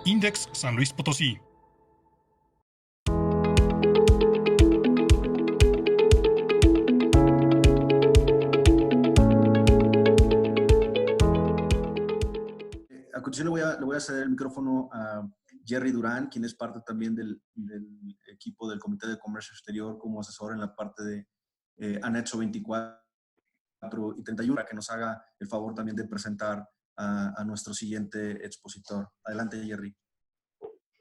Index San Luis Potosí. A continuación le voy a ceder el micrófono a Jerry Durán, quien es parte también del equipo del Comité de Comercio Exterior como asesor en la parte de Anexo 24 y 31, para que nos haga el favor también de presentar a nuestro siguiente expositor. Adelante, Jerry.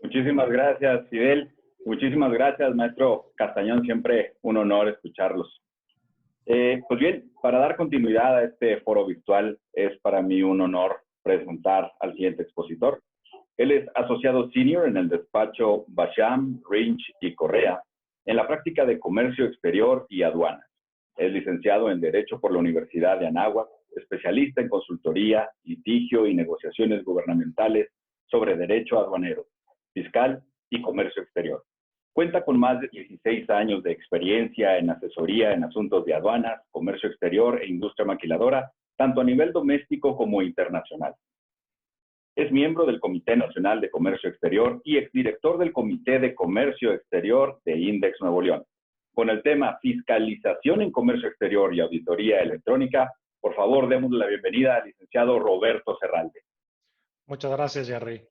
Muchísimas gracias, Fidel. Muchísimas gracias, maestro Castañón. Siempre un honor escucharlos. Pues bien, para dar continuidad a este foro virtual, es para mí un honor presentar al siguiente expositor. Él es asociado senior en el despacho Basham, Rinch y Correa, en la práctica de comercio exterior y aduanas. Es licenciado en Derecho por la Universidad de Anáhuac, especialista en consultoría, litigio y negociaciones gubernamentales sobre derecho aduanero, fiscal y comercio exterior. Cuenta con más de 16 años de experiencia en asesoría en asuntos de aduanas, comercio exterior e industria maquiladora, tanto a nivel doméstico como internacional. Es miembro del Comité Nacional de Comercio Exterior y exdirector del Comité de Comercio Exterior de Index Nuevo León. Con el tema Fiscalización en Comercio Exterior y Auditoría Electrónica, por favor, démosle la bienvenida al licenciado Roberto Serralde. Muchas gracias, Jerry.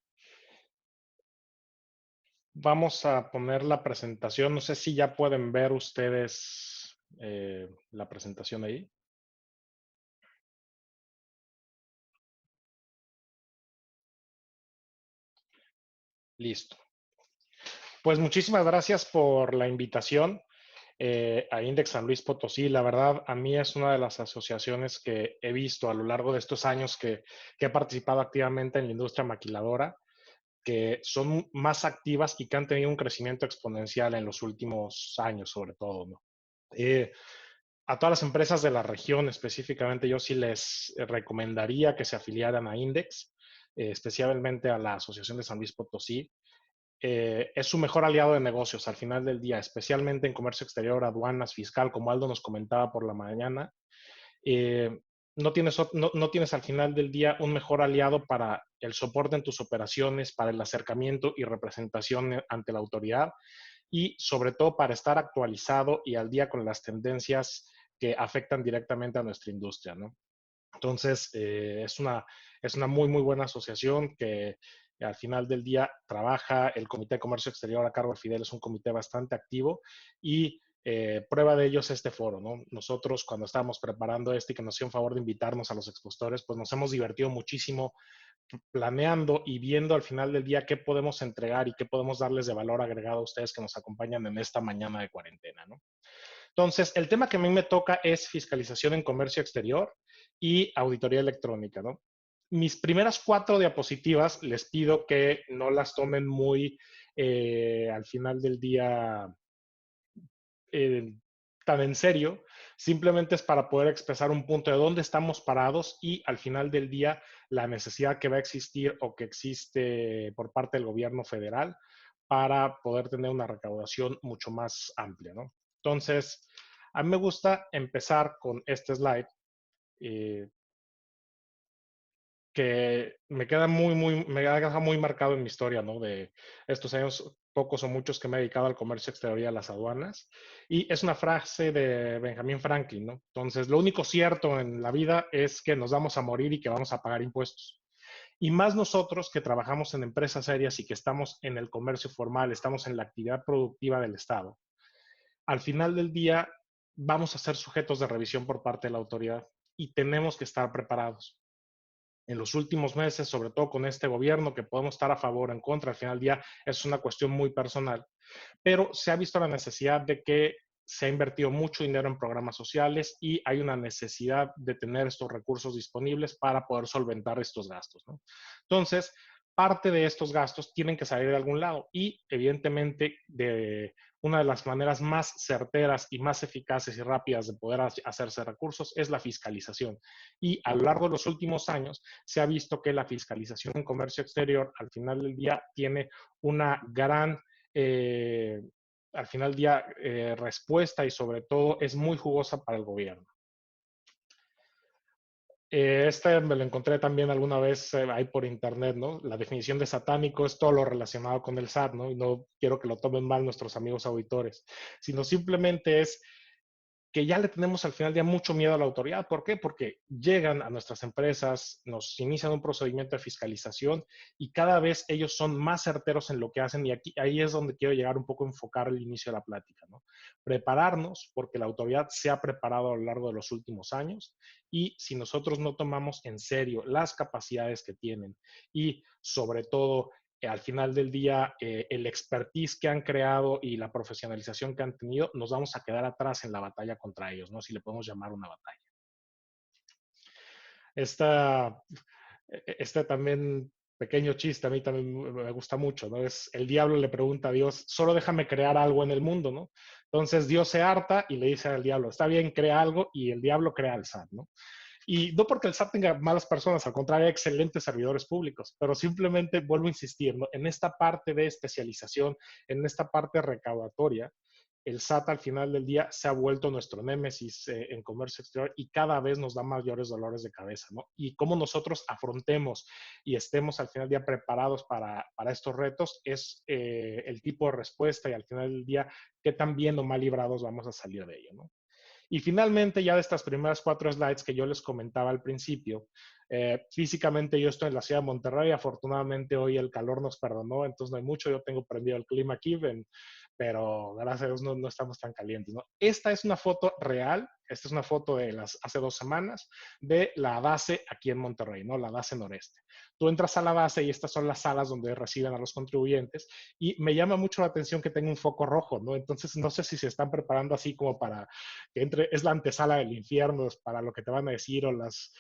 Vamos a poner la presentación. No sé si ya pueden ver ustedes la presentación ahí. Listo. Pues muchísimas gracias por la invitación a Index San Luis Potosí. La verdad, a mí es una de las asociaciones que he visto a lo largo de estos años que he participado activamente en la industria maquiladora, que son más activas y que han tenido un crecimiento exponencial en los últimos años, sobre todo, ¿no? A todas las empresas de la región específicamente, yo sí les recomendaría que se afiliaran a Index, especialmente a la Asociación de San Luis Potosí. Es su mejor aliado de negocios al final del día, especialmente en comercio exterior, aduanas, fiscal, como Aldo nos comentaba por la mañana. No tienes al final del día un mejor aliado para el soporte en tus operaciones, para el acercamiento y representación ante la autoridad y sobre todo para estar actualizado y al día con las tendencias que afectan directamente a nuestra industria, ¿no? Entonces, es una muy, muy buena asociación que al final del día trabaja el Comité de Comercio Exterior a cargo de Fidel, es un comité bastante activo y prueba de ello es este foro, ¿no? Nosotros cuando estábamos preparando este y que nos hicieron favor de invitarnos a los expositores, pues nos hemos divertido muchísimo planeando y viendo al final del día qué podemos entregar y qué podemos darles de valor agregado a ustedes que nos acompañan en esta mañana de cuarentena, ¿no? Entonces, el tema que a mí me toca es fiscalización en comercio exterior y auditoría electrónica, ¿no? Mis primeras 4 diapositivas les pido que no las tomen muy al final del día eh, tan en serio, simplemente es para poder expresar un punto de dónde estamos parados y al final del día la necesidad que va a existir o que existe por parte del gobierno federal para poder tener una recaudación mucho más amplia, ¿no? Entonces, a mí me gusta empezar con este slide eh, que me deja muy marcado en mi historia, ¿no? De estos años, pocos o muchos que me he dedicado al comercio exterior y a las aduanas. Y es una frase de Benjamin Franklin, ¿no? Entonces, lo único cierto en la vida es que nos vamos a morir y que vamos a pagar impuestos. Y más nosotros que trabajamos en empresas serias y que estamos en el comercio formal, estamos en la actividad productiva del Estado. Al final del día, vamos a ser sujetos de revisión por parte de la autoridad y tenemos que estar preparados en los últimos meses, sobre todo con este gobierno, que podemos estar a favor o en contra, al final del día es una cuestión muy personal, pero se ha visto la necesidad de que se ha invertido mucho dinero en programas sociales y hay una necesidad de tener estos recursos disponibles para poder solventar estos gastos, ¿no? Entonces, parte de estos gastos tienen que salir de algún lado y evidentemente de una de las maneras más certeras y más eficaces y rápidas de poder hacerse recursos es la fiscalización. Y a lo largo de los últimos años se ha visto que la fiscalización en comercio exterior al final del día tiene una gran eh, al final del día respuesta y sobre todo es muy jugosa para el gobierno. Este me lo encontré también alguna vez ahí por internet, ¿no? La definición de satánico es todo lo relacionado con el SAT, ¿no? Y no quiero que lo tomen mal nuestros amigos auditores, sino simplemente es que ya le tenemos al final del día mucho miedo a la autoridad. ¿Por qué? Porque llegan a nuestras empresas, nos inician un procedimiento de fiscalización y cada vez ellos son más certeros en lo que hacen y aquí, ahí es donde quiero llegar un poco a enfocar el inicio de la plática, ¿no? Prepararnos porque la autoridad se ha preparado a lo largo de los últimos años y si nosotros no tomamos en serio las capacidades que tienen y sobre todo al final del día, el expertise que han creado y la profesionalización que han tenido, nos vamos a quedar atrás en la batalla contra ellos, ¿no? Si le podemos llamar una batalla. Esta, este también pequeño chiste a mí también me gusta mucho, ¿no? Es el diablo le pregunta a Dios, solo déjame crear algo en el mundo, ¿no? Entonces Dios se harta y le dice al diablo, está bien, crea algo y el diablo crea el SAT, ¿no? Y no porque el SAT tenga malas personas, al contrario, hay excelentes servidores públicos, pero simplemente vuelvo a insistir, ¿no? En esta parte de especialización, en esta parte recaudatoria, el SAT al final del día se ha vuelto nuestro némesis en comercio exterior y cada vez nos da mayores dolores de cabeza, ¿no? Y cómo nosotros afrontemos y estemos al final del día preparados para estos retos es el tipo de respuesta y al final del día qué tan bien o mal librados vamos a salir de ello, ¿no? Y finalmente, ya de estas primeras 4 slides que yo les comentaba al principio, físicamente yo estoy en la ciudad de Monterrey, afortunadamente hoy el calor nos perdonó, entonces no hay mucho, yo tengo prendido el clima aquí, pero gracias a Dios no estamos tan calientes, ¿no? Esta es una foto real, esta es una foto de las hace 2 semanas de la base aquí en Monterrey, ¿no? La base noreste. Tú entras a la base y estas son las salas donde reciben a los contribuyentes y me llama mucho la atención que tenga un foco rojo, ¿no? Entonces no sé si se están preparando así como para que entre, es la antesala del infierno, es para lo que te van a decir o las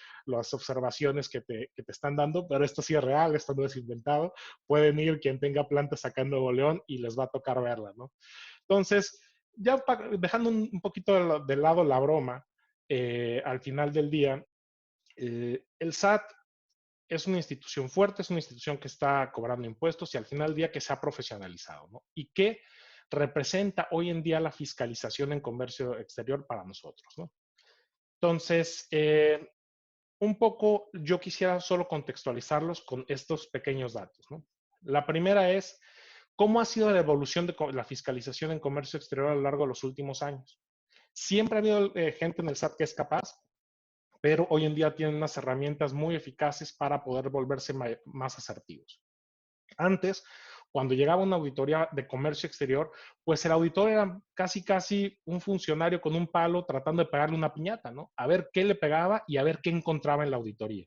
observaciones que te están dando, pero esto sí es real, esto no es inventado. Pueden ir quien tenga plantas acá en Nuevo León y les va a tocar verla, ¿no? Entonces, ya dejando un poquito de lado la broma, al final del día, el SAT es una institución fuerte, es una institución que está cobrando impuestos y al final del día que se ha profesionalizado, ¿no? Y que representa hoy en día la fiscalización en comercio exterior para nosotros, ¿no? Entonces, un poco yo quisiera solo contextualizarlos con estos pequeños datos, ¿no? La primera es, ¿cómo ha sido la evolución de la fiscalización en comercio exterior a lo largo de los últimos años? Siempre ha habido gente en el SAT que es capaz, pero hoy en día tienen unas herramientas muy eficaces para poder volverse más asertivos. Antes, cuando llegaba una auditoría de comercio exterior, pues el auditor era casi un funcionario con un palo tratando de pegarle una piñata, ¿no? A ver qué le pegaba y a ver qué encontraba en la auditoría.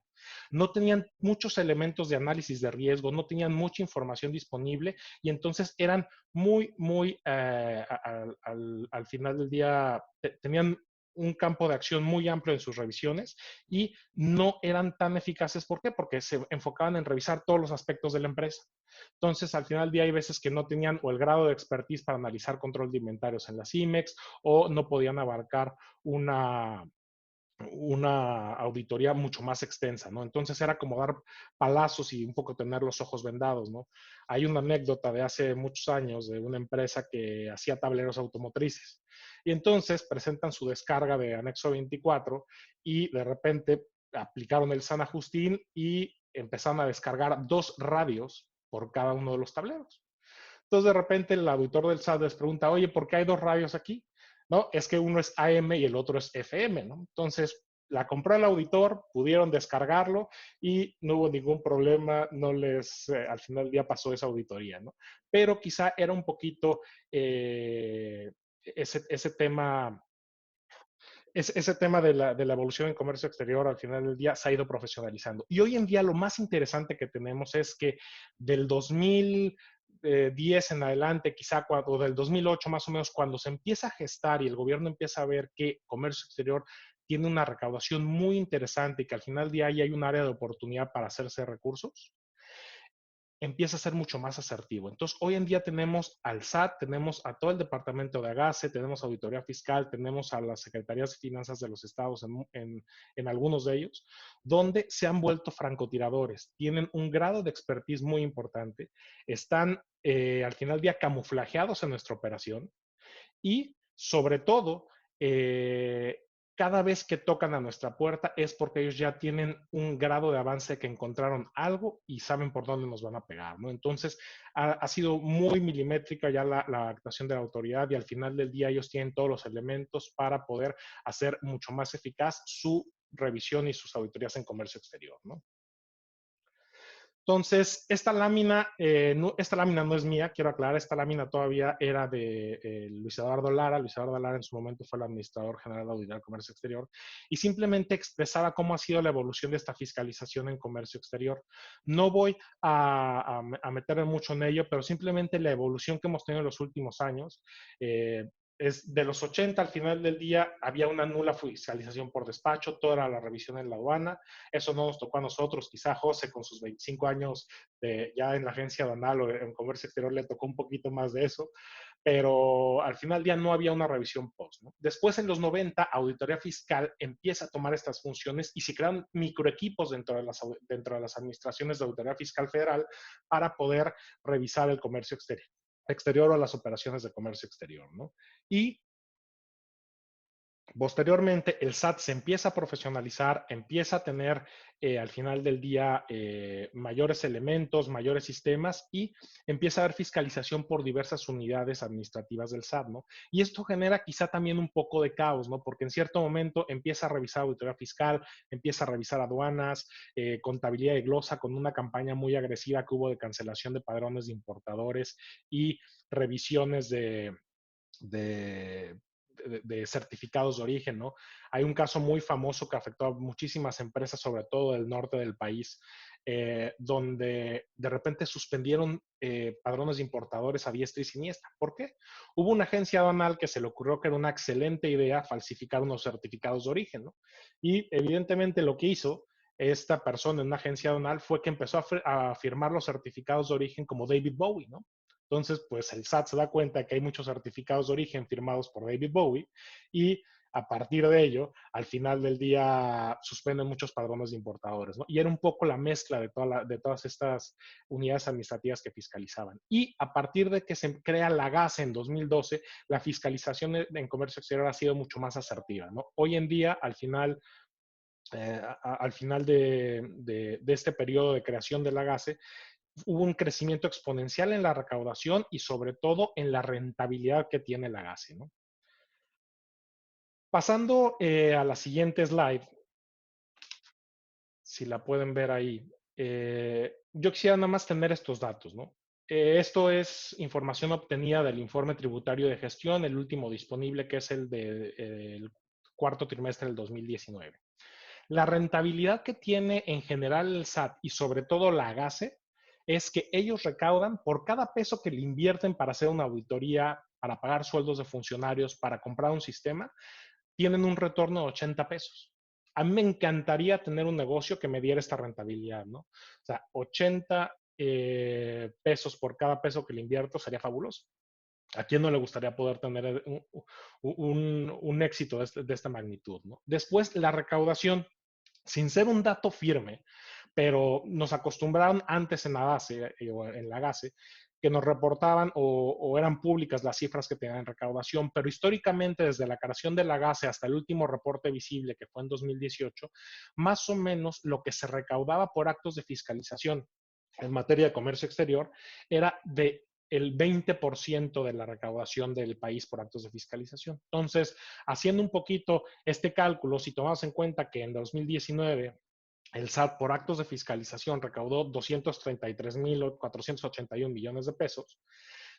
No tenían muchos elementos de análisis de riesgo, no tenían mucha información disponible y entonces eran muy, al final del día, tenían un campo de acción muy amplio en sus revisiones y no eran tan eficaces. ¿Por qué? Porque se enfocaban en revisar todos los aspectos de la empresa. Entonces, al final del día hay veces que no tenían o el grado de expertise para analizar control de inventarios en las IMEX o no podían abarcar una auditoría mucho más extensa, ¿no? Entonces era como dar palazos y un poco tener los ojos vendados, ¿no? Hay una anécdota de hace muchos años de una empresa que hacía tableros automotrices y entonces presentan su descarga de anexo 24 y de repente aplicaron el San Agustín y empezaron a descargar 2 radios por cada uno de los tableros. Entonces de repente el auditor del SAT les pregunta, oye, ¿por qué hay 2 radios aquí? ¿No? Es que uno es AM y el otro es FM, ¿no? Entonces, la compró el auditor, pudieron descargarlo y no hubo ningún problema, no les, al final del día pasó esa auditoría, ¿no? Pero quizá era un poquito ese tema, ese tema de la evolución en comercio exterior al final del día se ha ido profesionalizando. Y hoy en día lo más interesante que tenemos es que del 2010 en adelante, quizá o del 2008 más o menos, cuando se empieza a gestar y el gobierno empieza a ver que comercio exterior tiene una recaudación muy interesante y que al final del día ahí hay un área de oportunidad para hacerse recursos, empieza a ser mucho más asertivo. Entonces, hoy en día tenemos al SAT, tenemos a todo el departamento de AGACE, tenemos auditoría fiscal, tenemos a las secretarías de finanzas de los estados en algunos de ellos, donde se han vuelto francotiradores, tienen un grado de expertise muy importante, están al final del día camuflajeados en nuestra operación y, sobre todo, cada vez que tocan a nuestra puerta es porque ellos ya tienen un grado de avance que encontraron algo y saben por dónde nos van a pegar, ¿no? Entonces, ha sido muy milimétrica ya la actuación de la autoridad y al final del día ellos tienen todos los elementos para poder hacer mucho más eficaz su revisión y sus auditorías en comercio exterior, ¿no? Entonces, esta lámina no es mía, quiero aclarar, esta lámina todavía era de Luis Eduardo Lara. Luis Eduardo Lara en su momento fue el administrador general de Auditoría de Comercio Exterior y simplemente expresaba cómo ha sido la evolución de esta fiscalización en comercio exterior. No voy a meterme mucho en ello, pero simplemente la evolución que hemos tenido en los últimos años. Es de los 80 al final del día había una nula fiscalización por despacho, toda era la revisión en la aduana. Eso no nos tocó a nosotros, quizá José con sus 25 años ya en la agencia aduanal o en comercio exterior le tocó un poquito más de eso, pero al final del día no había una revisión post, ¿no? Después en los 90, auditoría fiscal empieza a tomar estas funciones y se crean microequipos dentro de las administraciones de auditoría fiscal federal para poder revisar el comercio exterior o las operaciones de comercio exterior, ¿no? Y posteriormente, el SAT se empieza a profesionalizar, empieza a tener al final del día mayores elementos, mayores sistemas y empieza a haber fiscalización por diversas unidades administrativas del SAT, ¿no? Y esto genera quizá también un poco de caos, ¿no? Porque en cierto momento empieza a revisar auditoría fiscal, empieza a revisar aduanas, contabilidad y glosa con una campaña muy agresiva que hubo de cancelación de padrones de importadores y revisiones de, de certificados de origen, ¿no? Hay un caso muy famoso que afectó a muchísimas empresas, sobre todo del norte del país, donde de repente suspendieron padrones de importadores a diestra y siniestra. ¿Por qué? Hubo una agencia aduanal que se le ocurrió que era una excelente idea falsificar unos certificados de origen, ¿no? Y evidentemente lo que hizo esta persona en una agencia aduanal fue que empezó a firmar los certificados de origen como David Bowie, ¿no? Entonces, pues el SAT se da cuenta que hay muchos certificados de origen firmados por David Bowie y a partir de ello, al final del día, suspenden muchos padrones de importadores, ¿no? Y era un poco la mezcla de todas estas unidades administrativas que fiscalizaban. Y a partir de que se crea la GASE en 2012, la fiscalización en comercio exterior ha sido mucho más asertiva, ¿no? Hoy en día, al final de este periodo de creación de la GASE, hubo un crecimiento exponencial en la recaudación y sobre todo en la rentabilidad que tiene la GASE, ¿no? Pasando a la siguiente slide, si la pueden ver ahí, yo quisiera nada más tener estos datos, ¿no? Esto es información obtenida del informe tributario de gestión, el último disponible, que es el del cuarto trimestre del 2019. La rentabilidad que tiene en general el SAT y sobre todo la GASE es que ellos recaudan por cada peso que le invierten para hacer una auditoría, para pagar sueldos de funcionarios, para comprar un sistema, tienen un retorno de 80 pesos. A mí me encantaría tener un negocio que me diera esta rentabilidad, ¿no? O sea, 80 pesos por cada peso que le invierto sería fabuloso. ¿A quién no le gustaría poder tener un éxito de esta magnitud, ¿no? Después, la recaudación, sin ser un dato firme, pero nos acostumbraron antes en la base o en la GASE que nos reportaban o eran públicas las cifras que tenían en recaudación, pero históricamente desde la creación de la GASE hasta el último reporte visible que fue en 2018, más o menos lo que se recaudaba por actos de fiscalización en materia de comercio exterior era de el 20% de la recaudación del país por actos de fiscalización. Entonces, haciendo un poquito este cálculo, si tomamos en cuenta que en 2019 el SAT por actos de fiscalización recaudó 233.481 millones de pesos,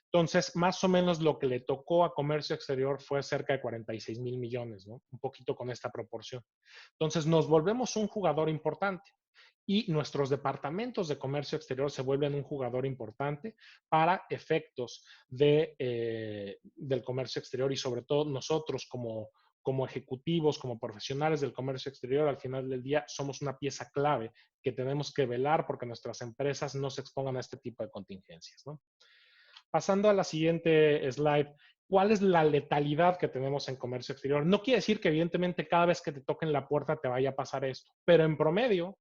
entonces, más o menos lo que le tocó a comercio exterior fue cerca de 46.000 millones, ¿no? Un poquito con esta proporción. Entonces, nos volvemos un jugador importante y nuestros departamentos de comercio exterior se vuelven un jugador importante para efectos del comercio exterior y sobre todo nosotros como ejecutivos, como profesionales del comercio exterior, al final del día somos una pieza clave que tenemos que velar porque nuestras empresas no se expongan a este tipo de contingencias, ¿no? Pasando a la siguiente slide, ¿cuál es la letalidad que tenemos en comercio exterior? No quiere decir que evidentemente cada vez que te toquen la puerta te vaya a pasar esto, pero en promedio,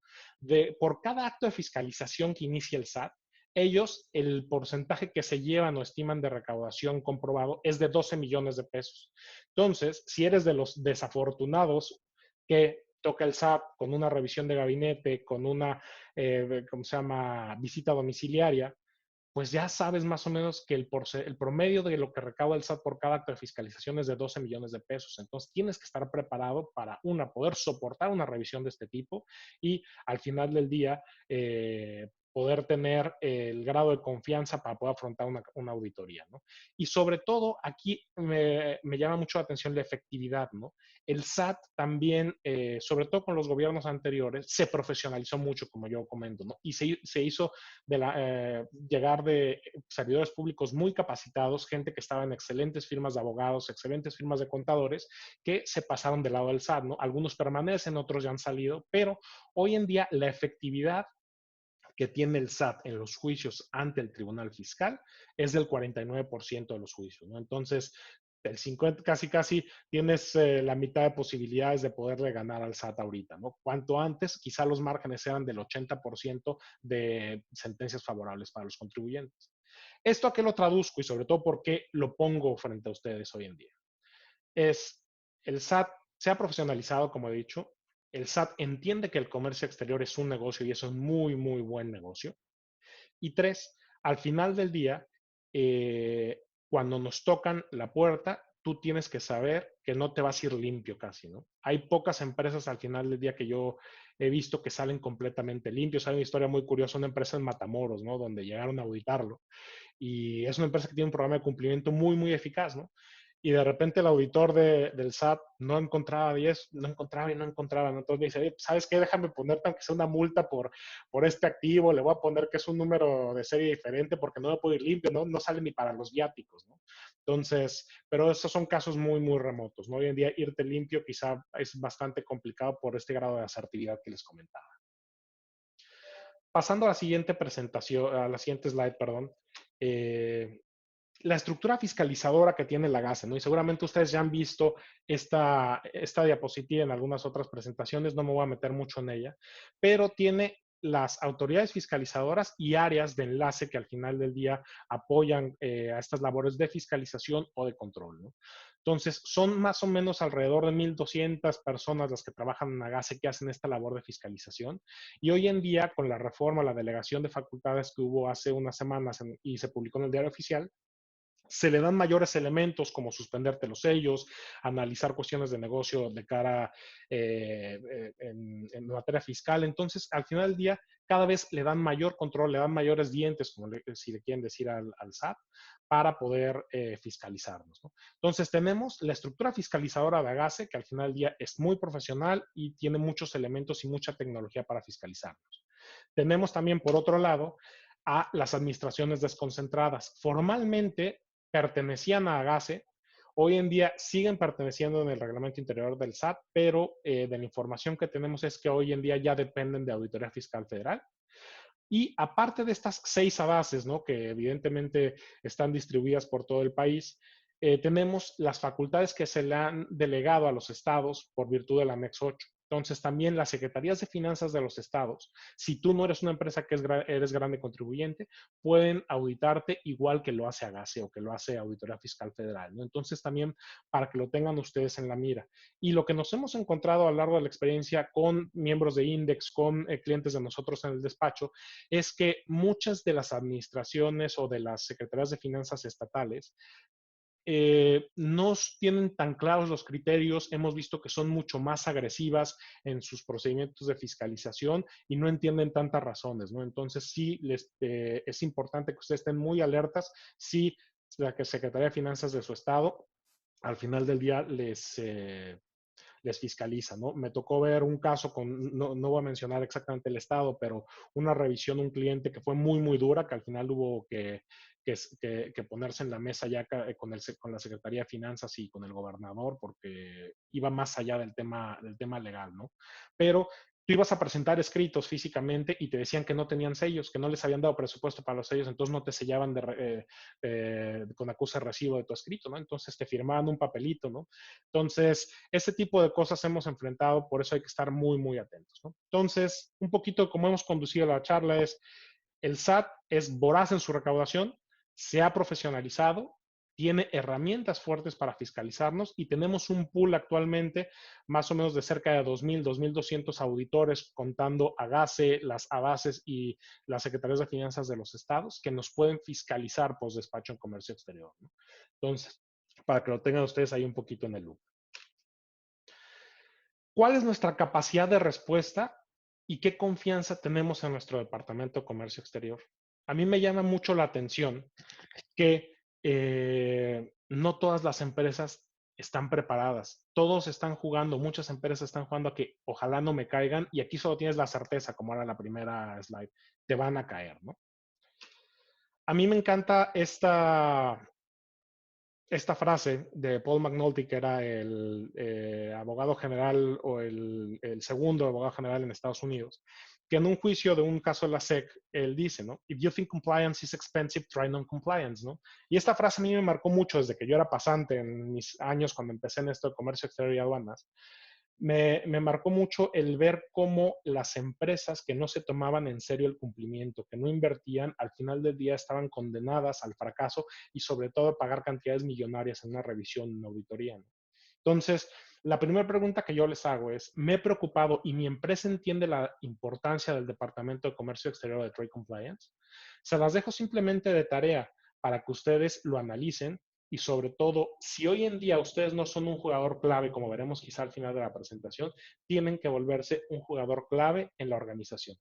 por cada acto de fiscalización que inicia el SAT, ellos, el porcentaje que se llevan o estiman de recaudación comprobado es de 12 millones de pesos. Entonces, si eres de los desafortunados que toca el SAT con una revisión de gabinete, con una, ¿cómo se llama?, visita domiciliaria, pues ya sabes más o menos que el promedio de lo que recauda el SAT por cada acto de fiscalización es de 12 millones de pesos. Entonces tienes que estar preparado para, poder soportar una revisión de este tipo y al final del día poder tener el grado de confianza para poder afrontar una auditoría, ¿no? Y sobre todo, aquí me llama mucho la atención la efectividad, ¿no? El SAT también, sobre todo con los gobiernos anteriores, se profesionalizó mucho, como yo comento, ¿no? Y se hizo llegar de servidores públicos muy capacitados, gente que estaba en excelentes firmas de abogados, excelentes firmas de contadores, que se pasaron del lado del SAT, ¿no? Algunos permanecen, otros ya han salido, pero hoy en día la efectividad que tiene el SAT en los juicios ante el Tribunal Fiscal es del 49% de los juicios, ¿no? Entonces, el 50, casi tienes la mitad de posibilidades de poderle ganar al SAT ahorita, ¿no? Cuanto antes, quizá los márgenes eran del 80% de sentencias favorables para los contribuyentes. ¿Esto a qué lo traduzco y sobre todo por qué lo pongo frente a ustedes hoy en día? Es el SAT se ha profesionalizado, como he dicho. El SAT entiende que el comercio exterior es un negocio y es un muy, muy buen negocio. Y tres, al final del día, cuando nos tocan la puerta, tú tienes que saber que no te vas a ir limpio casi, ¿no? Hay pocas empresas al final del día que yo he visto que salen completamente limpios. Hay una historia muy curiosa, una empresa en Matamoros, ¿no? Donde llegaron a auditarlo y es una empresa que tiene un programa de cumplimiento muy, muy eficaz, ¿no? Y de repente el auditor del SAT no encontraba 10, no encontraba y no encontraba, ¿no? Entonces me dice, ¿sabes qué? Déjame ponerte aunque sea una multa por este activo, le voy a poner que es un número de serie diferente porque no me puedo ir limpio, ¿no? No sale ni para los viáticos, ¿no? Entonces, pero esos son casos muy, muy remotos, ¿no? Hoy en día irte limpio quizá es bastante complicado por este grado de asertividad que les comentaba. Pasando a la siguiente presentación, a la siguiente slide, perdón. La estructura fiscalizadora que tiene la GASE, ¿no? Y seguramente ustedes ya han visto esta diapositiva en algunas otras presentaciones, no me voy a meter mucho en ella, pero tiene las autoridades fiscalizadoras y áreas de enlace que al final del día apoyan a estas labores de fiscalización o de control, ¿no? Entonces, son más o menos alrededor de 1,200 personas las que trabajan en Agase que hacen esta labor de fiscalización. Y hoy en día, con la reforma, la delegación de facultades que hubo hace unas semanas y se publicó en el Diario Oficial, se le dan mayores elementos como suspenderte los sellos, analizar cuestiones de negocio de cara en materia fiscal. Entonces, al final del día, cada vez le dan mayor control, le dan mayores dientes, como si le quieren decir al SAT, para poder fiscalizarnos, ¿no? Entonces, tenemos la estructura fiscalizadora de Agase, que al final del día es muy profesional y tiene muchos elementos y mucha tecnología para fiscalizarnos. Tenemos también, por otro lado, a las administraciones desconcentradas. Formalmente pertenecían a Agase, hoy en día siguen perteneciendo en el reglamento interior del SAT, pero de la información que tenemos es que hoy en día ya dependen de Auditoría Fiscal Federal. Y aparte de estas 6 ADACES, ¿no? Que evidentemente están distribuidas por todo el país, tenemos las facultades que se le han delegado a los estados por virtud del anexo 8. Entonces, también las secretarías de finanzas de los estados, si tú no eres una empresa que eres grande contribuyente, pueden auditarte igual que lo hace Agase o que lo hace Auditoría Fiscal Federal, ¿no? Entonces, también para que lo tengan ustedes en la mira. Y lo que nos hemos encontrado a lo largo de la experiencia con miembros de Index, con clientes de nosotros en el despacho, es que muchas de las administraciones o de las secretarías de finanzas estatales no tienen tan claros los criterios, hemos visto que son mucho más agresivas en sus procedimientos de fiscalización y no entienden tantas razones, ¿no? Entonces sí es importante que ustedes estén muy alertas si la Secretaría de Finanzas de su estado al final del día les fiscaliza, ¿no? Me tocó ver un caso no voy a mencionar exactamente el estado, pero una revisión, un cliente que fue muy, muy dura, que al final hubo que ponerse en la mesa ya con la Secretaría de Finanzas y con el gobernador, porque iba más allá del tema legal, ¿no? Pero tú ibas a presentar escritos físicamente y te decían que no tenían sellos, que no les habían dado presupuesto para los sellos, entonces no te sellaban con acuse de recibo de tu escrito, ¿no? Entonces te firmaban un papelito, ¿no? Entonces, ese tipo de cosas hemos enfrentado, por eso hay que estar muy, muy atentos, ¿no? Entonces, un poquito como hemos conducido la charla es, El SAT es voraz en su recaudación, se ha profesionalizado, tiene herramientas fuertes para fiscalizarnos y tenemos un pool actualmente más o menos de cerca de 2,000, 2,200 auditores contando a GASE, las ABACES y las Secretarías de Finanzas de los estados que nos pueden fiscalizar post despacho en comercio exterior, ¿no? Entonces, para que lo tengan ustedes ahí un poquito en el loop. ¿Cuál es nuestra capacidad de respuesta y qué confianza tenemos en nuestro Departamento de Comercio Exterior? A mí me llama mucho la atención que no todas las empresas están preparadas. Todos están jugando, muchas empresas están jugando a que ojalá no me caigan y aquí solo tienes la certeza, como era la primera slide, te van a caer, ¿no? A mí me encanta esta frase de Paul McNulty, que era el abogado general o el segundo abogado general en Estados Unidos, que en un juicio de un caso de la SEC, él dice, ¿no? If you think compliance is expensive, try non-compliance, ¿no? Y esta frase a mí me marcó mucho desde que yo era pasante en mis años cuando empecé en esto de comercio exterior y aduanas. Me marcó mucho el ver cómo las empresas que no se tomaban en serio el cumplimiento, que no invertían, al final del día estaban condenadas al fracaso y sobre todo a pagar cantidades millonarias en una revisión, en una auditoría, ¿no? Entonces, la primera pregunta que yo les hago es, ¿me he preocupado y mi empresa entiende la importancia del Departamento de Comercio Exterior de Trade Compliance? Se las dejo simplemente de tarea para que ustedes lo analicen y sobre todo, si hoy en día ustedes no son un jugador clave, como veremos quizá al final de la presentación, tienen que volverse un jugador clave en la organización.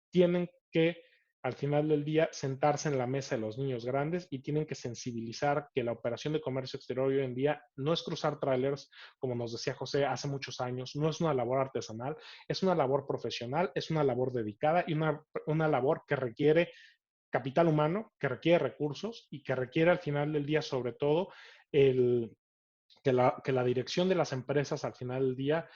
Tienen que, al final del día, sentarse en la mesa de los niños grandes y tienen que sensibilizar que la operación de comercio exterior hoy en día no es cruzar trailers, como nos decía José hace muchos años, no es una labor artesanal, es una labor profesional, es una labor dedicada y una labor que requiere capital humano, que requiere recursos y que requiere al final del día, sobre todo, que la dirección de las empresas al final del día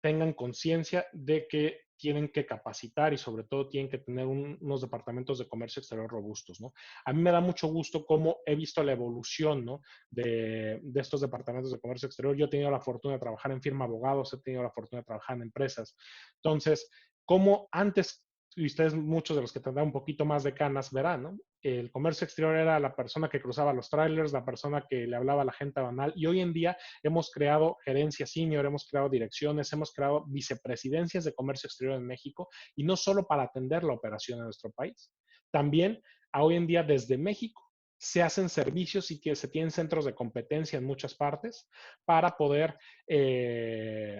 tengan conciencia de que tienen que capacitar y sobre todo tienen que tener unos departamentos de comercio exterior robustos, ¿no? A mí me da mucho gusto cómo he visto la evolución, ¿no? de estos departamentos de comercio exterior. Yo he tenido la fortuna de trabajar en firma abogados, he tenido la fortuna de trabajar en empresas. Entonces, como antes, y ustedes muchos de los que tendrán un poquito más de canas verán, ¿no? El comercio exterior era la persona que cruzaba los trailers, la persona que le hablaba a la gente banal, y hoy en día hemos creado gerencia senior, hemos creado direcciones, hemos creado vicepresidencias de comercio exterior en México, y no solo para atender la operación en nuestro país. También, hoy en día, desde México, se hacen servicios y que se tienen centros de competencia en muchas partes para poder,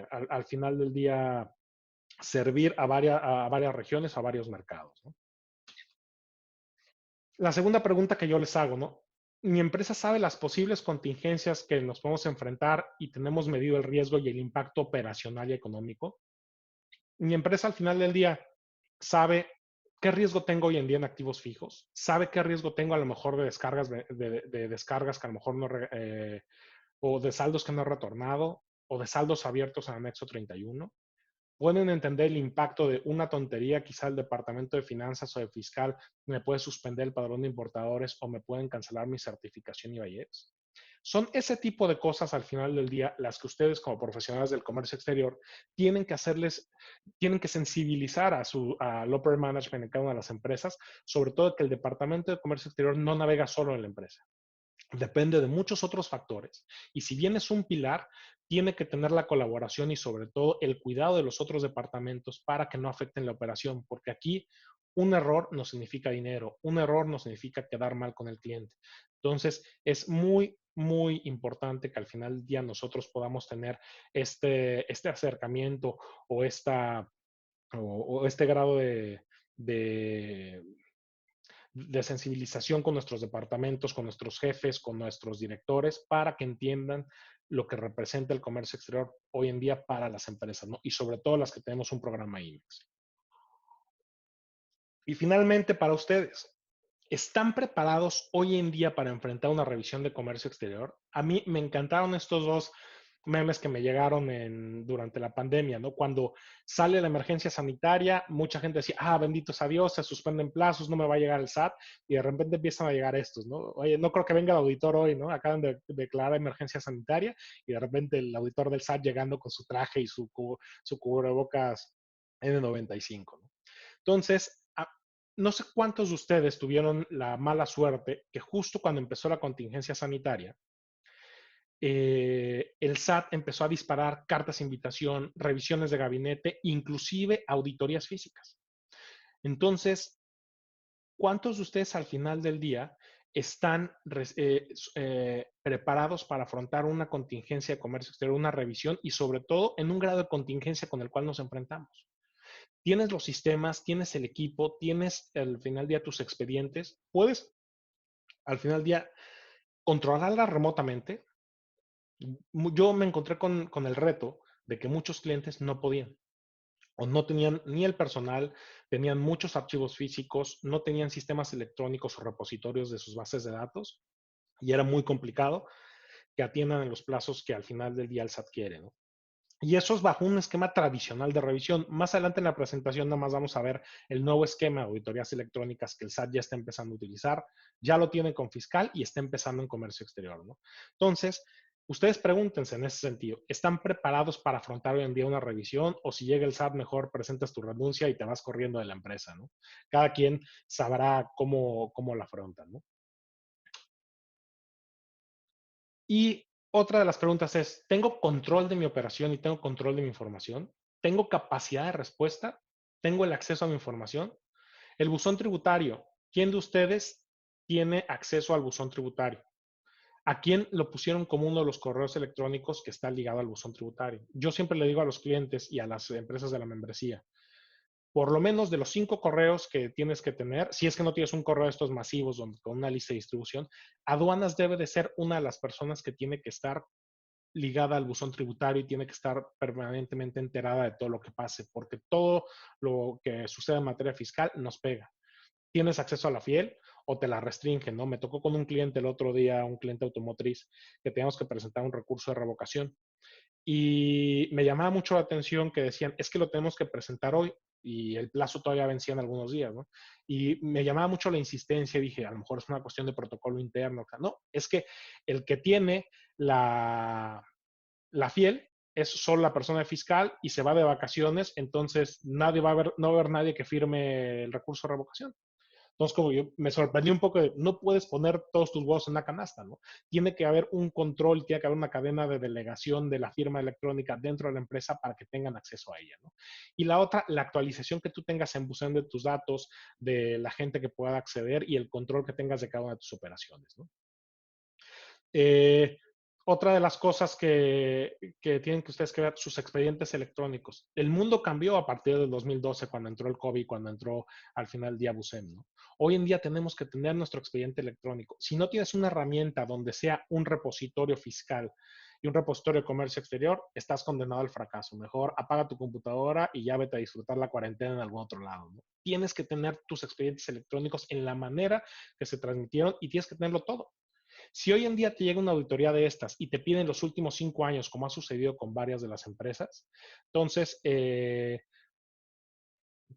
al final del día, servir a varias regiones, a varios mercados, ¿no? La segunda pregunta que yo les hago, ¿no? Mi empresa sabe las posibles contingencias que nos podemos enfrentar y tenemos medido el riesgo y el impacto operacional y económico. Mi empresa al final del día sabe qué riesgo tengo hoy en día en activos fijos, sabe qué riesgo tengo a lo mejor de descargas, de descargas que a lo mejor no, o de saldos que no he retornado, o de saldos abiertos en anexo 31. Pueden entender el impacto de una tontería, quizá el departamento de finanzas o de fiscal me puede suspender el padrón de importadores o me pueden cancelar mi certificación IBAIEX. Son ese tipo de cosas al final del día las que ustedes como profesionales del comercio exterior tienen que hacerles, tienen que sensibilizar al upper management en cada una de las empresas, sobre todo que el departamento de comercio exterior no navega solo en la empresa. Depende de muchos otros factores. Y si bien es un pilar, tiene que tener la colaboración y sobre todo el cuidado de los otros departamentos para que no afecten la operación, porque aquí un error no significa dinero, un error no significa quedar mal con el cliente. Entonces, es muy, muy importante que al final del día nosotros podamos tener este acercamiento o, o este grado de de sensibilización con nuestros departamentos, con nuestros jefes, con nuestros directores, para que entiendan lo que representa el comercio exterior hoy en día para las empresas, ¿no? Y sobre todo las que tenemos un programa IMEX. Y finalmente, para ustedes, ¿están preparados hoy en día para enfrentar una revisión de comercio exterior? A mí me encantaron estos dos memes que me llegaron durante la pandemia, ¿no? Cuando sale la emergencia sanitaria, mucha gente decía, bendito sea Dios, se suspenden plazos, no me va a llegar el SAT, y de repente empiezan a llegar estos, ¿no? Oye, no creo que venga el auditor hoy, ¿no? Acaban de declarar emergencia sanitaria, y de repente el auditor del SAT llegando con su traje y su cubrebocas N95, ¿no? Entonces, no sé cuántos de ustedes tuvieron la mala suerte que justo cuando empezó la contingencia sanitaria, el SAT empezó a disparar cartas de invitación, revisiones de gabinete, inclusive auditorías físicas. Entonces, ¿cuántos de ustedes al final del día están preparados para afrontar una contingencia de comercio exterior, una revisión y sobre todo en un grado de contingencia con el cual nos enfrentamos? Tienes los sistemas, tienes el equipo, tienes al final del día tus expedientes, puedes al final del día controlarla remotamente. Yo me encontré con el reto de que muchos clientes no podían o no tenían ni el personal, tenían muchos archivos físicos, no tenían sistemas electrónicos o repositorios de sus bases de datos y era muy complicado que atiendan en los plazos que al final del día el SAT quiere, ¿no? Y eso es bajo un esquema tradicional de revisión. Más adelante en la presentación nada más vamos a ver el nuevo esquema de auditorías electrónicas que el SAT ya está empezando a utilizar, ya lo tiene con fiscal y está empezando en comercio exterior, ¿no? Entonces, ustedes pregúntense en ese sentido, ¿están preparados para afrontar hoy en día una revisión o si llega el SAT mejor presentas tu renuncia y te vas corriendo de la empresa, ¿no? Cada quien sabrá cómo la afrontan, ¿no? Y otra de las preguntas es, ¿tengo control de mi operación y tengo control de mi información? ¿Tengo capacidad de respuesta? ¿Tengo el acceso a mi información? El buzón tributario. ¿Quién de ustedes tiene acceso al buzón tributario? ¿A quién lo pusieron como uno de los correos electrónicos que está ligado al buzón tributario? Yo siempre le digo a los clientes y a las empresas de la membresía, por lo menos de los 5 correos que tienes que tener, si es que no tienes un correo de estos masivos con una lista de distribución, aduanas debe de ser una de las personas que tiene que estar ligada al buzón tributario y tiene que estar permanentemente enterada de todo lo que pase, porque todo lo que sucede en materia fiscal nos pega. Tienes acceso a la FIEL o te la restringen, ¿no? Me tocó con un cliente el otro día, un cliente automotriz, que teníamos que presentar un recurso de revocación. Y me llamaba mucho la atención que decían, es que lo tenemos que presentar hoy y el plazo todavía vencía en algunos días, ¿no? Y me llamaba mucho la insistencia, dije, a lo mejor es una cuestión de protocolo interno. No, es que el que tiene la FIEL es solo la persona fiscal y se va de vacaciones, entonces nadie va a ver, no va a haber nadie que firme el recurso de revocación. Entonces, como yo me sorprendí un poco de, no puedes poner todos tus huevos en una canasta, ¿no? Tiene que haber un control, tiene que haber una cadena de delegación de la firma electrónica dentro de la empresa para que tengan acceso a ella, ¿no? Y la otra, la actualización que tú tengas en buzón de tus datos, de la gente que pueda acceder y el control que tengas de cada una de tus operaciones, ¿no? Eh, Otra de las cosas que tienen que ustedes que ver, sus expedientes electrónicos. El mundo cambió a partir del 2012, cuando entró el COVID, cuando entró al final el día Busem, ¿no? Hoy en día tenemos que tener nuestro expediente electrónico. Si no tienes una herramienta donde sea un repositorio fiscal y un repositorio de comercio exterior, estás condenado al fracaso. Mejor apaga tu computadora y ya vete a disfrutar la cuarentena en algún otro lado, ¿no? Tienes que tener tus expedientes electrónicos en la manera que se transmitieron y tienes que tenerlo todo. Si hoy en día te llega una auditoría de estas y te piden los últimos 5 años, como ha sucedido con varias de las empresas, entonces,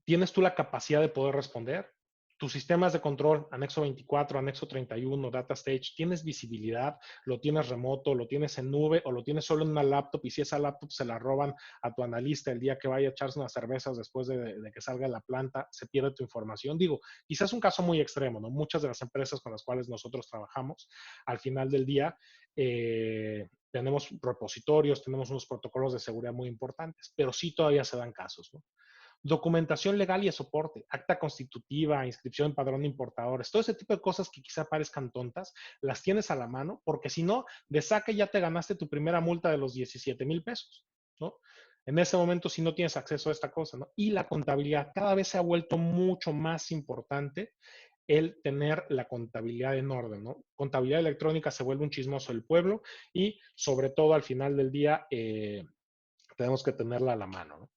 ¿tienes tú la capacidad de poder responder? Tus sistemas de control, anexo 24, anexo 31, data stage, ¿tienes visibilidad? ¿Lo tienes remoto? ¿Lo tienes en nube? ¿O lo tienes solo en una laptop? Y si esa laptop se la roban a tu analista el día que vaya a echarse unas cervezas después de que salga de la planta, se pierde tu información. Digo, quizás un caso muy extremo, ¿no? Muchas de las empresas con las cuales nosotros trabajamos, al final del día, tenemos repositorios, tenemos unos protocolos de seguridad muy importantes, pero sí todavía se dan casos, ¿no? Documentación legal y de soporte, acta constitutiva, inscripción en padrón de importadores, todo ese tipo de cosas que quizá parezcan tontas, las tienes a la mano, porque si no, de saque ya te ganaste tu primera multa de los 17,000 pesos, ¿no? En ese momento, si no tienes acceso a esta cosa, ¿no? Y la contabilidad cada vez se ha vuelto mucho más importante el tener la contabilidad en orden, ¿no? Contabilidad electrónica se vuelve un chismoso del pueblo y sobre todo al final del día tenemos que tenerla a la mano, ¿no?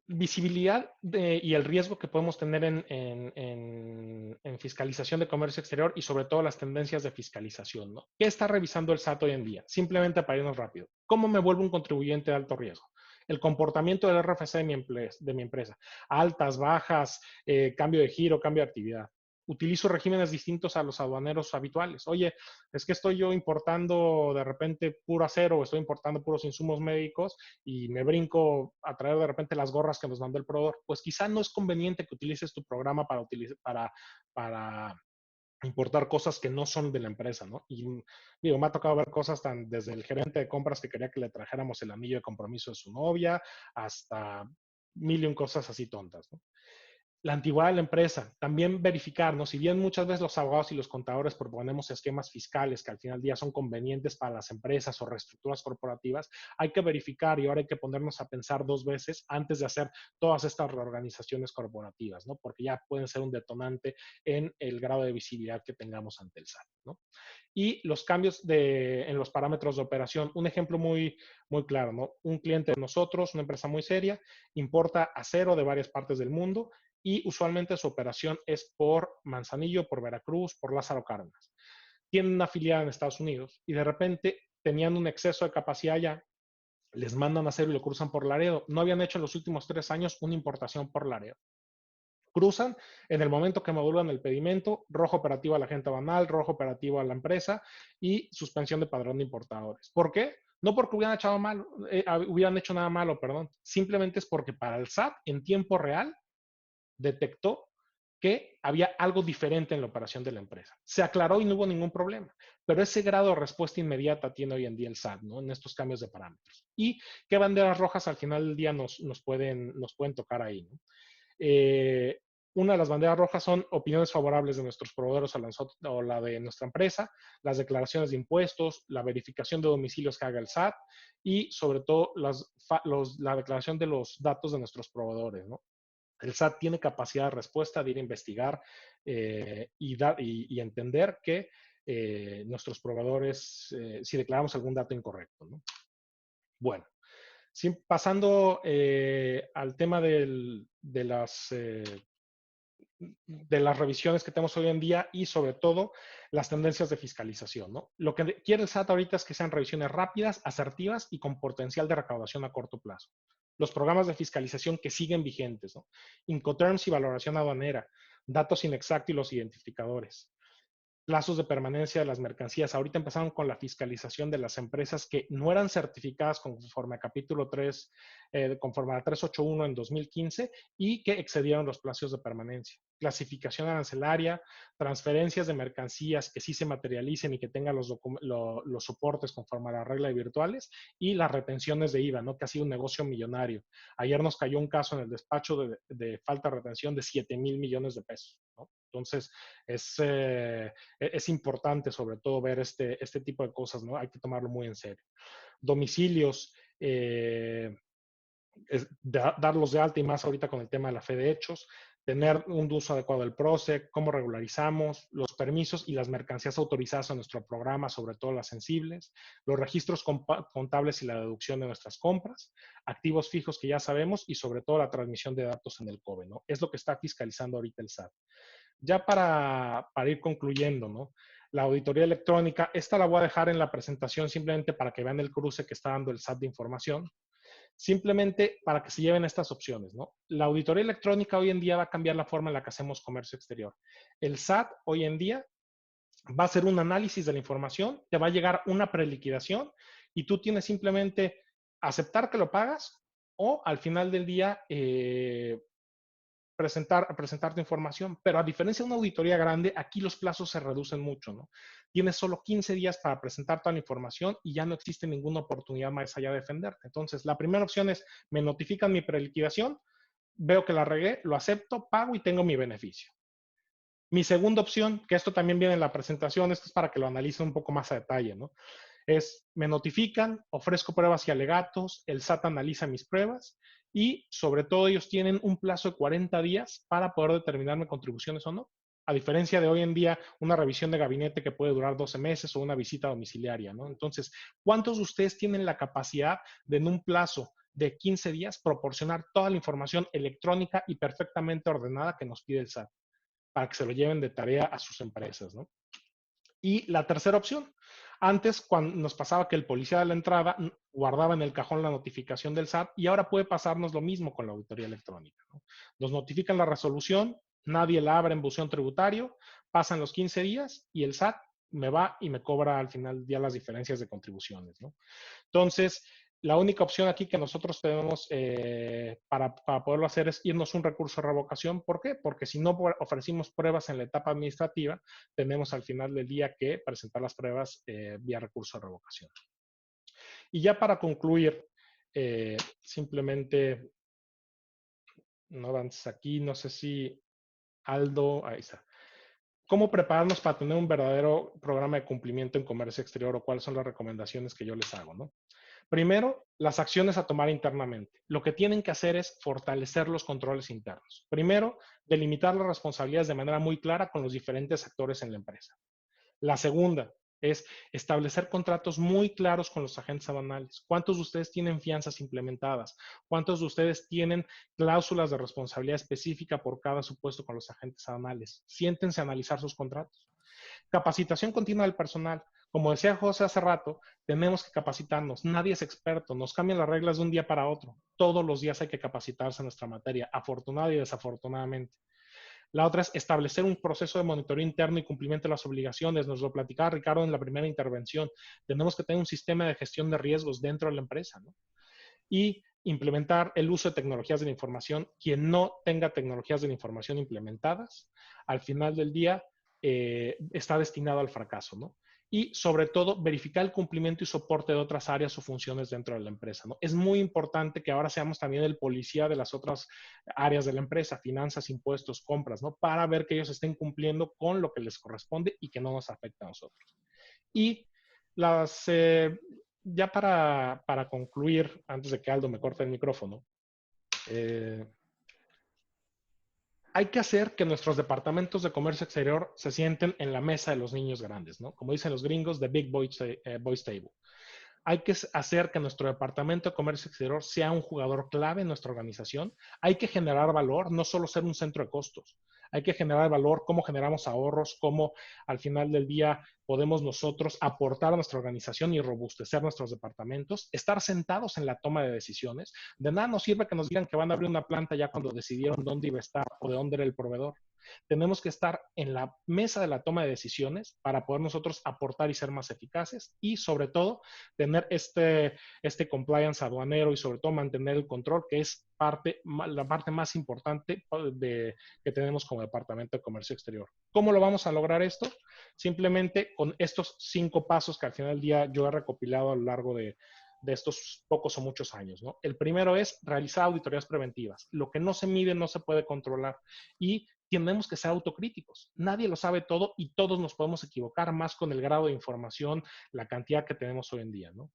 Visibilidad y el riesgo que podemos tener en fiscalización de comercio exterior y sobre todo las tendencias de fiscalización, ¿no? ¿Qué está revisando el SAT hoy en día? Simplemente para irnos rápido. ¿Cómo me vuelvo un contribuyente de alto riesgo? El comportamiento del RFC de mi empresa. Altas, bajas, cambio de giro, cambio de actividad. utilizo regímenes distintos a los aduaneros habituales. Oye, es que estoy yo importando de repente puro acero o estoy importando puros insumos médicos y me brinco a traer de repente las gorras que nos mandó el proveedor. Pues quizá no es conveniente que utilices tu programa para importar cosas que no son de la empresa, ¿no? Y digo, me ha tocado ver cosas tan desde el gerente de compras que quería que le trajéramos el anillo de compromiso de su novia hasta mil y un cosas así tontas, ¿no? La antigüedad de la empresa, también verificar, ¿no? Si bien muchas veces los abogados y los contadores proponemos esquemas fiscales que al final del día son convenientes para las empresas o reestructuras corporativas, hay que verificar y ahora hay que ponernos a pensar dos veces antes de hacer todas estas reorganizaciones corporativas, ¿no? Porque ya pueden ser un detonante en el grado de visibilidad que tengamos ante el SAT, ¿no? Y los cambios en los parámetros de operación. Un ejemplo muy, muy claro, ¿no? Un cliente de nosotros, una empresa muy seria, importa acero de varias partes del mundo y usualmente su operación es por Manzanillo, por Veracruz, por Lázaro Cárdenas. Tienen una filial en Estados Unidos y de repente tenían un exceso de capacidad allá, les mandan acero y lo cruzan por Laredo. No habían hecho en los últimos 3 años una importación por Laredo. Cruzan, en el momento que modulan el pedimento, rojo operativo a la agente banal, rojo operativo a la empresa y suspensión de padrón de importadores. ¿Por qué? No porque hubieran hecho nada malo, perdón. Simplemente es porque para el SAT, en tiempo real, detectó que había algo diferente en la operación de la empresa. Se aclaró y no hubo ningún problema. Pero ese grado de respuesta inmediata tiene hoy en día el SAT, ¿no? En estos cambios de parámetros. ¿Y qué banderas rojas al final del día nos pueden tocar ahí, ¿no? Una de las banderas rojas son opiniones favorables de nuestros proveedores o la de nuestra empresa, las declaraciones de impuestos, la verificación de domicilios que haga el SAT y sobre todo la declaración de los datos de nuestros proveedores, ¿no? El SAT tiene capacidad de respuesta de ir a investigar y entender que nuestros proveedores, si declaramos algún dato incorrecto, ¿no? Bueno, pasando al tema de las revisiones que tenemos hoy en día y sobre todo las tendencias de fiscalización, ¿no? Lo que quiere el SAT ahorita es que sean revisiones rápidas, asertivas y con potencial de recaudación a corto plazo. Los programas de fiscalización que siguen vigentes, ¿no? Incoterms y valoración aduanera, datos inexactos y los identificadores, plazos de permanencia de las mercancías. Ahorita empezaron con la fiscalización de las empresas que no eran certificadas conforme a capítulo 3, conforme a la 381 en 2015 y que excedieron los plazos de permanencia. Clasificación arancelaria, transferencias de mercancías que sí se materialicen y que tengan los soportes conforme a la regla de virtuales y las retenciones de IVA, ¿no? Que ha sido un negocio millonario. Ayer nos cayó un caso en el despacho de falta de retención de 7,000 millones de pesos, ¿no? Entonces, es importante sobre todo ver este tipo de cosas, ¿no? Hay que tomarlo muy en serio. Domicilios, darlos de alta y más ahorita con el tema de la fe de hechos, tener un uso adecuado del PROSEC, cómo regularizamos, los permisos y las mercancías autorizadas a nuestro programa, sobre todo las sensibles, los registros contables y la deducción de nuestras compras, activos fijos que ya sabemos y sobre todo la transmisión de datos en el COBE, ¿no? Es lo que está fiscalizando ahorita el SAT. Ya para ir concluyendo, ¿no? La auditoría electrónica, esta la voy a dejar en la presentación simplemente para que vean el cruce que está dando el SAT de información, simplemente para que se lleven estas opciones, ¿no? La auditoría electrónica hoy en día va a cambiar la forma en la que hacemos comercio exterior. El SAT hoy en día va a hacer un análisis de la información, te va a llegar una preliquidación y tú tienes simplemente aceptar que lo pagas o al final del día presentar tu información, pero a diferencia de una auditoría grande, aquí los plazos se reducen mucho, ¿no? Tienes solo 15 días para presentar toda la información y ya no existe ninguna oportunidad más allá de defenderte. Entonces, la primera opción es, me notifican mi preliquidación, veo que la regué, lo acepto, pago y tengo mi beneficio. Mi segunda opción, que esto también viene en la presentación, esto es para que lo analicen un poco más a detalle, ¿no? Es, me notifican, ofrezco pruebas y alegatos, el SAT analiza mis pruebas y sobre todo ellos tienen un plazo de 40 días para poder determinarme contribuciones o no. A diferencia de hoy en día, una revisión de gabinete que puede durar 12 meses o una visita domiciliaria, ¿no? Entonces, ¿cuántos de ustedes tienen la capacidad de en un plazo de 15 días proporcionar toda la información electrónica y perfectamente ordenada que nos pide el SAT para que se lo lleven de tarea a sus empresas, ¿no? Y la tercera opción, antes cuando nos pasaba que el policía de la entrada guardaba en el cajón la notificación del SAT y ahora puede pasarnos lo mismo con la auditoría electrónica, ¿no? Nos notifican la resolución, Nadie la abre en buzón tributario, pasan los 15 días y el SAT me va y me cobra al final del día las diferencias de contribuciones, ¿no? Entonces, la única opción aquí que nosotros tenemos para poderlo hacer es irnos a un recurso de revocación. ¿Por qué? Porque si no ofrecimos pruebas en la etapa administrativa, tenemos al final del día que presentar las pruebas vía recurso de revocación. Y ya para concluir, simplemente, no avances aquí, no sé si Aldo, ahí está. ¿Cómo prepararnos para tener un verdadero programa de cumplimiento en comercio exterior o cuáles son las recomendaciones que yo les hago, ¿no? Primero, las acciones a tomar internamente. Lo que tienen que hacer es fortalecer los controles internos. Primero, delimitar las responsabilidades de manera muy clara con los diferentes actores en la empresa. La segunda es establecer contratos muy claros con los agentes aduanales. ¿Cuántos de ustedes tienen fianzas implementadas? ¿Cuántos de ustedes tienen cláusulas de responsabilidad específica por cada supuesto con los agentes aduanales? Siéntense a analizar sus contratos. Capacitación continua del personal. Como decía José hace rato, tenemos que capacitarnos. Nadie es experto. Nos cambian las reglas de un día para otro. Todos los días hay que capacitarse en nuestra materia, afortunada y desafortunadamente. La otra es establecer un proceso de monitoreo interno y cumplimiento de las obligaciones. Nos lo platicaba Ricardo en la primera intervención. Tenemos que tener un sistema de gestión de riesgos dentro de la empresa, ¿no? Y implementar el uso de tecnologías de la información. Quien no tenga tecnologías de la información implementadas, al final del día está destinado al fracaso, ¿no? Y sobre todo, verificar el cumplimiento y soporte de otras áreas o funciones dentro de la empresa, ¿no? Es muy importante que ahora seamos también el policía de las otras áreas de la empresa, finanzas, impuestos, compras, ¿no? Para ver que ellos estén cumpliendo con lo que les corresponde y que no nos afecte a nosotros. Y las, ya para concluir, antes de que Aldo me corte el micrófono, hay que hacer que nuestros departamentos de comercio exterior se sienten en la mesa de los niños grandes, ¿no? Como dicen los gringos, the big boys, boys table. Hay que hacer que nuestro departamento de comercio exterior sea un jugador clave en nuestra organización. Hay que generar valor, no solo ser un centro de costos. Hay que generar valor, cómo generamos ahorros, cómo al final del día podemos nosotros aportar a nuestra organización y robustecer nuestros departamentos, estar sentados en la toma de decisiones. De nada nos sirve que nos digan que van a abrir una planta ya cuando decidieron dónde iba a estar o de dónde era el proveedor. Tenemos que estar en la mesa de la toma de decisiones para poder nosotros aportar y ser más eficaces y sobre todo tener este compliance aduanero y sobre todo mantener el control, que es la parte más importante que tenemos como Departamento de Comercio Exterior. ¿Cómo lo vamos a lograr esto? Simplemente con estos 5 pasos que al final del día yo he recopilado a lo largo de estos pocos o muchos años, ¿no? El primero es realizar auditorías preventivas. Lo que no se mide no se puede controlar y tenemos que ser autocríticos. Nadie lo sabe todo y todos nos podemos equivocar más con el grado de información, la cantidad que tenemos hoy en día, ¿no?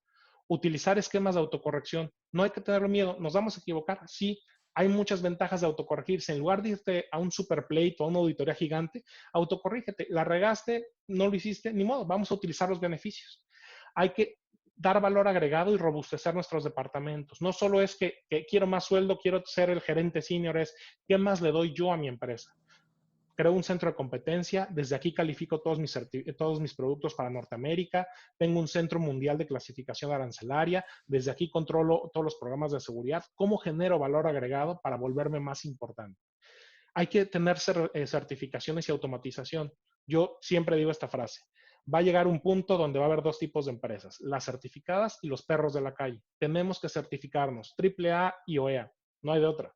Utilizar esquemas de autocorrección. No hay que tener miedo. ¿Nos vamos a equivocar? Sí. Hay muchas ventajas de autocorregirse. En lugar de irte a un superplate o a una auditoría gigante, autocorrígete. La regaste, no lo hiciste, ni modo. Vamos a utilizar los beneficios. Hay que dar valor agregado y robustecer nuestros departamentos. No solo es que quiero más sueldo, quiero ser el gerente senior, es qué más le doy yo a mi empresa. Creo un centro de competencia, desde aquí califico todos mis productos para Norteamérica, tengo un centro mundial de clasificación arancelaria, desde aquí controlo todos los programas de seguridad. ¿Cómo genero valor agregado para volverme más importante? Hay que tener certificaciones y automatización. Yo siempre digo esta frase. Va a llegar un punto donde va a haber 2 tipos de empresas, las certificadas y los perros de la calle. Tenemos que certificarnos, AAA y OEA, no hay de otra.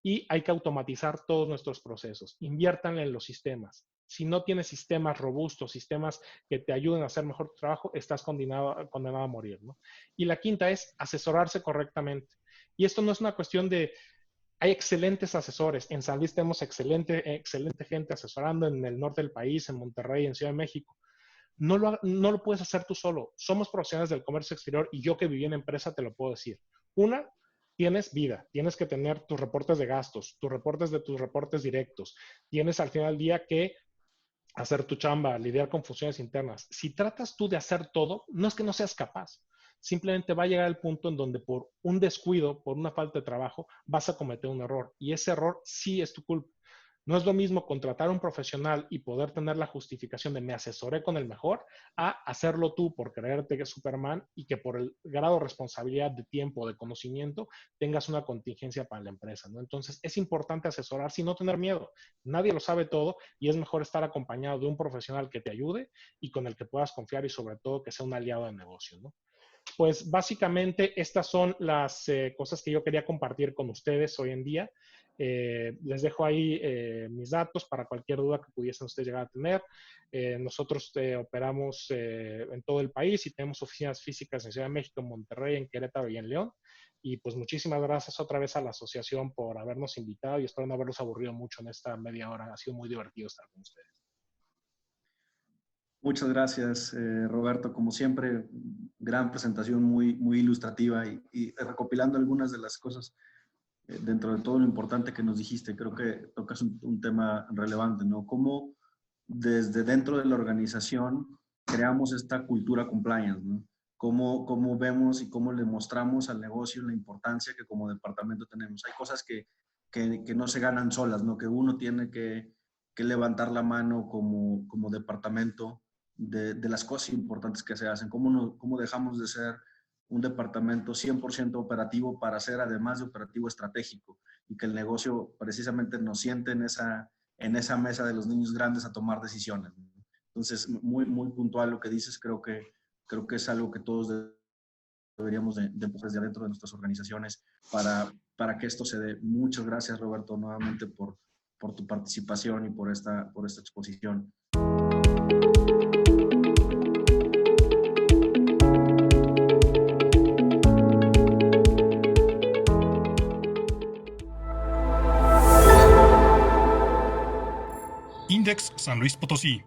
Y hay que automatizar todos nuestros procesos. Inviértanle en los sistemas. Si no tienes sistemas robustos, sistemas que te ayuden a hacer mejor tu trabajo, estás condenado a morir, ¿no? Y la quinta es asesorarse correctamente. Y esto no es una cuestión de... Hay excelentes asesores. En San Luis tenemos excelente gente asesorando en el norte del país, en Monterrey, en Ciudad de México. No lo puedes hacer tú solo. Somos profesionales del comercio exterior y yo que viví en empresa te lo puedo decir. Una, tienes vida, tienes que tener tus reportes de gastos, tus reportes de tus reportes directos. Tienes al final del día que hacer tu chamba, lidiar con funciones internas. Si tratas tú de hacer todo, no es que no seas capaz. Simplemente va a llegar el punto en donde por un descuido, por una falta de trabajo, vas a cometer un error. Y ese error sí es tu culpa. No es lo mismo contratar a un profesional y poder tener la justificación de me asesoré con el mejor, a hacerlo tú por creerte que es Superman y que por el grado de responsabilidad de tiempo, de conocimiento, tengas una contingencia para la empresa, ¿no? Entonces, es importante asesorarse y no tener miedo. Nadie lo sabe todo y es mejor estar acompañado de un profesional que te ayude y con el que puedas confiar y sobre todo que sea un aliado de negocio, ¿no? Pues básicamente estas son las cosas que yo quería compartir con ustedes hoy en día. Les dejo ahí mis datos para cualquier duda que pudiesen ustedes llegar a tener. Nosotros operamos en todo el país y tenemos oficinas físicas en Ciudad de México, en Monterrey, en Querétaro y en León. Y pues muchísimas gracias otra vez a la asociación por habernos invitado y espero no haberlos aburrido mucho en esta media hora. Ha sido muy divertido estar con ustedes. Muchas gracias, Roberto. Como siempre, gran presentación, muy ilustrativa y recopilando algunas de las cosas dentro de todo lo importante que nos dijiste. Creo que tocas un tema relevante, ¿no? Cómo desde dentro de la organización creamos esta cultura compliance, ¿no? Cómo vemos y cómo le mostramos al negocio la importancia que como departamento tenemos. Hay cosas que no se ganan solas, ¿no? Que uno tiene que levantar la mano como departamento de las cosas importantes que se hacen. ¿Cómo dejamos de ser un departamento 100% operativo para ser además de operativo estratégico y que el negocio precisamente nos siente en esa mesa de los niños grandes a tomar decisiones? Entonces, muy puntual lo que dices. Creo que es algo que todos deberíamos de empujar desde adentro de nuestras organizaciones para que esto se dé. Muchas gracias, Roberto, nuevamente por tu participación y por esta exposición. Index San Luis Potosí.